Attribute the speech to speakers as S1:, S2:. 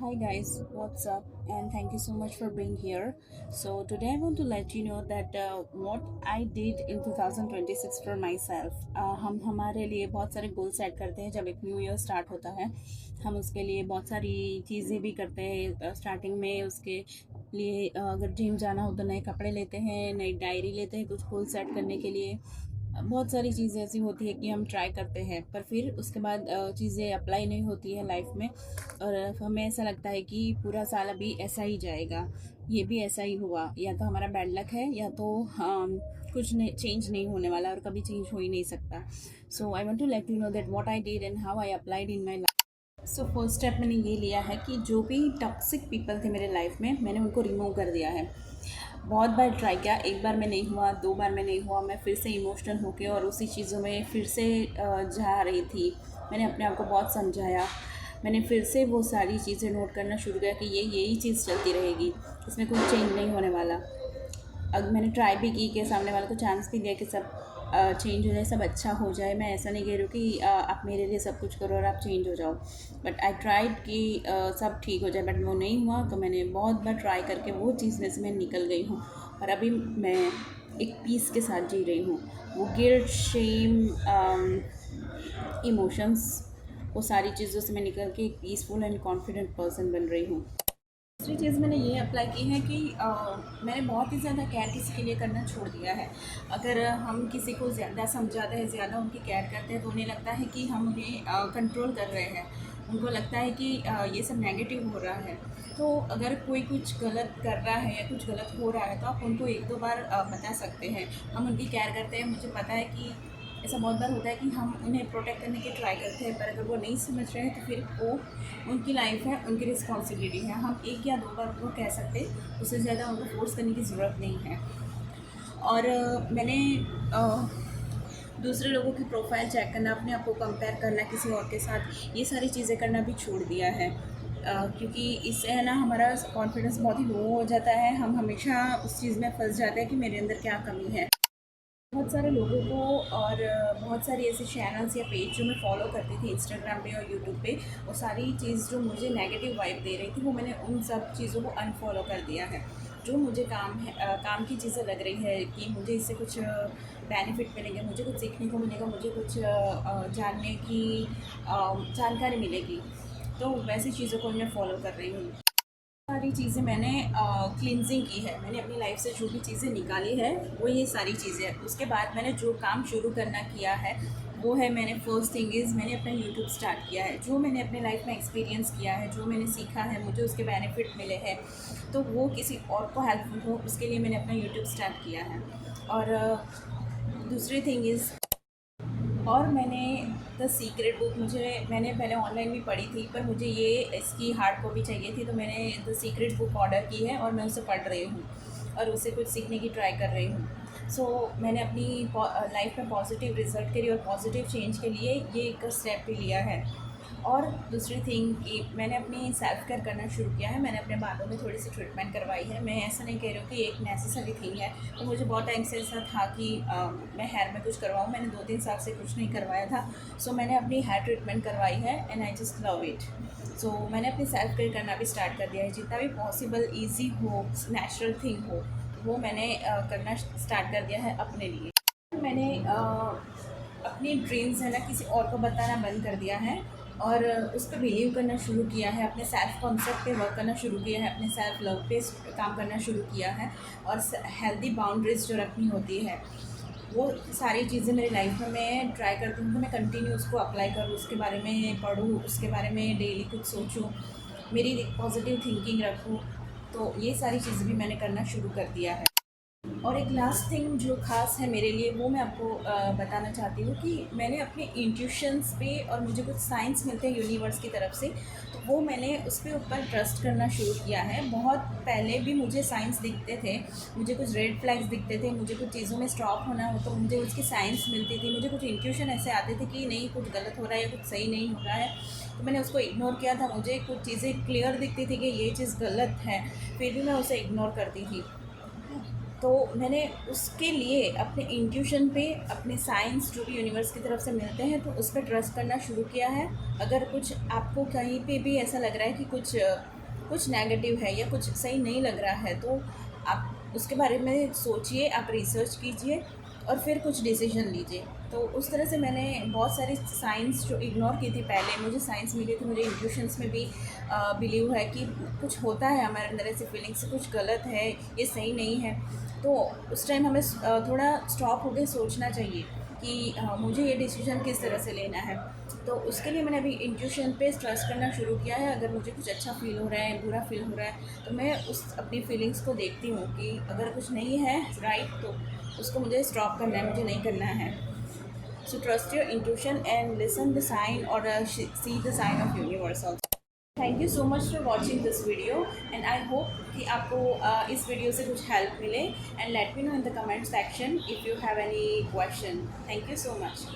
S1: Hi guys, what's up? And thank you so much for being here. So today I want to let you know that what I did in 2026 for myself. हम हमारे लिए बहुत सारे goal set करते हैं जब एक new year start होता है। हम उसके लिए बहुत सारी चीज़ें भी करते हैं स्टार्टिंग में उसके लिए अगर जिम जाना हो तो नए कपड़े लेते हैं, नई डायरी लेते हैं कुछ गोल सेट करने के लिए। बहुत सारी चीज़ें ऐसी होती है कि हम ट्राई करते हैं पर फिर उसके बाद चीज़ें अप्लाई नहीं होती है लाइफ में और हमें ऐसा लगता है कि पूरा साल अभी ऐसा ही जाएगा। ये भी ऐसा ही हुआ, या तो हमारा बैड लक है या तो कुछ नहीं, चेंज नहीं होने वाला और कभी चेंज हो ही नहीं सकता। So I want to let you know that what I did and how I applied in my life. So first step मैंने ये लिया है कि जो भी टॉक्सिक पीपल थे मेरे लाइफ में मैंने उनको रिमूव कर दिया है। बहुत बार ट्राई किया, एक बार में नहीं हुआ, दो बार में नहीं हुआ, मैं फिर से इमोशनल होके और उसी चीज़ों में फिर से जा रही थी। मैंने अपने आप को बहुत समझाया, मैंने फिर से वो सारी चीज़ें नोट करना शुरू किया कि ये यही चीज़ चलती रहेगी, इसमें कुछ चेंज नहीं होने वाला। अब मैंने ट्राई भी की कि सामने वाले को चांस भी दिया कि सब चेंज हो जाए, सब अच्छा हो जाए। मैं ऐसा नहीं कह रही हूँ कि आप मेरे लिए सब कुछ करो और आप चेंज हो जाओ, बट आई ट्राइड कि सब ठीक हो जाए, बट वो नहीं हुआ। तो मैंने बहुत बार ट्राई करके वो चीज़ में से मैं निकल गई हूँ और अभी मैं एक पीस के साथ जी रही हूँ। वो गिल्ट, शेम, इमोशंस, वो सारी चीज़ों से मैं निकल के एक पीसफुल एंड कॉन्फिडेंट पर्सन बन रही हूँ। दूसरी चीज़ मैंने ये अप्लाई की है कि मैंने बहुत ही ज़्यादा केयर किसी के लिए करना छोड़ दिया है। अगर हम किसी को ज़्यादा समझाते हैं, ज़्यादा उनकी केयर करते हैं तो उन्हें लगता है कि हम उन्हें कंट्रोल कर रहे हैं। उनको लगता है कि ये सब नेगेटिव हो रहा है। तो अगर कोई कुछ गलत कर रहा है या कुछ गलत हो रहा है तो आप उनको एक दो बार बता सकते हैं। हम उनकी केयर करते हैं, मुझे पता है कि ऐसा बहुत बार होता है कि हम उन्हें प्रोटेक्ट करने की ट्राई करते हैं, पर अगर वो नहीं समझ रहे हैं तो फिर वो उनकी लाइफ है, उनकी रिस्पॉन्सिबिलिटी है। हम एक या दो बार उनको कह सकते हैं, उससे ज़्यादा उनको फोर्स करने की ज़रूरत नहीं है। और मैंने दूसरे लोगों की प्रोफाइल चेक करना, अपने आप को कंपेयर करना किसी और के साथ, ये सारी चीज़ें करना भी छोड़ दिया है। क्योंकि इससे है ना हमारा कॉन्फिडेंस बहुत ही लो हो जाता है। हम हमेशा उस चीज़ में फंस जाते हैं कि मेरे अंदर क्या कमी है। बहुत सारे लोगों को और बहुत सारी ऐसे चैनल्स या पेज जो मैं फॉलो करती थी इंस्टाग्राम पे और यूट्यूब पे, वो सारी चीज़ जो मुझे नेगेटिव वाइब दे रही थी वो मैंने उन सब चीज़ों को अनफॉलो कर दिया है। जो मुझे काम की चीज़ें लग रही है कि मुझे इससे कुछ बेनिफिट मिलेंगे, मुझे कुछ सीखने को मिलेगा, मुझे कुछ जानने की जानकारी मिलेगी, तो वैसी चीज़ों को मैं फॉलो कर रही हूँ। सारी चीज़ें मैंने क्लींजिंग की है, मैंने अपनी लाइफ से जो भी चीज़ें निकाली है वो ये सारी चीज़ें हैं। उसके बाद मैंने जो काम शुरू करना किया है वो है, मैंने फर्स्ट थिंग इज़ मैंने अपना यूट्यूब स्टार्ट किया है। जो मैंने अपने लाइफ में एक्सपीरियंस किया है, जो मैंने सीखा है, मुझे उसके बेनिफिट मिले हैं, तो वो किसी और को हेल्पफुल हो उसके लिए मैंने अपना यूट्यूब स्टार्ट किया है। और दूसरी थिंग इज़, और मैंने द सीक्रेट बुक, मैंने पहले ऑनलाइन भी पढ़ी थी पर मुझे ये इसकी हार्ड कॉपी चाहिए थी, तो मैंने द सीक्रेट बुक ऑर्डर की है और मैं उसे पढ़ रही हूँ और उससे कुछ सीखने की ट्राई कर रही हूँ। सो मैंने अपनी लाइफ में पॉजिटिव रिजल्ट के लिए और पॉजिटिव चेंज के लिए ये एक स्टेप भी लिया है। और दूसरी थिंग कि मैंने अपनी सेल्फ केयर करना शुरू किया है। मैंने अपने बालों में थोड़ी सी ट्रीटमेंट करवाई है। मैं ऐसा नहीं कह रही हूँ कि एक नेसेसरी थिंग है, तो मुझे बहुत टाइम से ऐसा था कि मैं हेयर में कुछ करवाऊँ। मैंने 2-3 साल से कुछ नहीं करवाया था। सो मैंने अपनी हेयर ट्रीटमेंट करवाई है and I just love it. So मैंने अपनी सेल्फ केयर करना भी स्टार्ट कर दिया है। जितना भी पॉसिबल ईजी हो, नेचुरल थिंग हो, वो मैंने करना स्टार्ट कर दिया है अपने लिए। मैंने अपनी ड्रीम्स है ना किसी और को बताना बंद कर दिया है और उस पर बिलीव करना शुरू किया है। अपने सेल्फ कॉन्सेप्ट पे वर्क करना शुरू किया है, अपने सेल्फ लव पे काम करना शुरू किया है। और हेल्दी बाउंड्रीज जो रखनी होती है, वो सारी चीज़ें मेरी लाइफ में मैं ट्राई करती हूँ कि मैं कंटिन्यू उसको अप्लाई करूँ, उसके बारे में पढ़ूँ, उसके बारे में डेली कुछ सोचूँ, मेरी पॉजिटिव थिंकिंग रखूँ। तो ये सारी चीज़ें भी मैंने करना शुरू कर दिया है। और एक लास्ट थिंग जो ख़ास है मेरे लिए, वो मैं आपको बताना चाहती हूँ कि मैंने अपने इंट्यूशंस पे, और मुझे कुछ साइंस मिलते हैं यूनिवर्स की तरफ से, तो वो मैंने उस पे ऊपर ट्रस्ट करना शुरू किया है। बहुत पहले भी मुझे साइंस दिखते थे, मुझे कुछ रेड फ्लैग्स दिखते थे, मुझे कुछ चीज़ों में स्टॉप होना हो तो मुझे उसकी साइंस मिलती थी, मुझे कुछ इंट्यूशन ऐसे आते थे कि नहीं कुछ गलत हो रहा है या कुछ सही नहीं हो रहा है, तो मैंने उसको इग्नोर किया था। मुझे कुछ चीज़ें क्लियर दिखती थी कि ये चीज़ गलत है, फिर भी मैं उसे इग्नोर करती थी। तो मैंने उसके लिए अपने इंट्यूशन पे, अपने साइंस जो भी यूनिवर्स की तरफ से मिलते हैं, तो उस पर ट्रस्ट करना शुरू किया है। अगर कुछ आपको कहीं पे भी ऐसा लग रहा है कि कुछ कुछ नेगेटिव है या कुछ सही नहीं लग रहा है, तो आप उसके बारे में सोचिए, आप रिसर्च कीजिए और फिर कुछ डिसीजन लीजिए। तो उस तरह से मैंने बहुत सारी साइंस जो इग्नोर की थी पहले, मुझे साइंस मिली थी, मुझे इंट्यूशंस में भी बिलीव है कि कुछ होता है हमारे अंदर, ऐसी फीलिंग से कुछ गलत है, ये सही नहीं है। तो उस टाइम हमें थोड़ा स्टॉप होकर सोचना चाहिए कि मुझे ये डिसीजन किस तरह से लेना है। तो उसके लिए मैंने अभी इंट्यूशन पे ट्रस्ट करना शुरू किया है। अगर मुझे कुछ अच्छा फ़ील हो रहा है, बुरा फ़ील हो रहा है, तो मैं उस अपनी फीलिंग्स को देखती हूँ कि अगर कुछ नहीं है राइट, तो उसको मुझे स्टॉप करना है, मुझे नहीं करना है। So trust your intuition and listen the sign और see the sign of universe also. Thank you so much for watching this video and I hope कि आपको इस वीडियो से कुछ हेल्प मिले, and let me know in the comment section if you have any question. Thank you so much.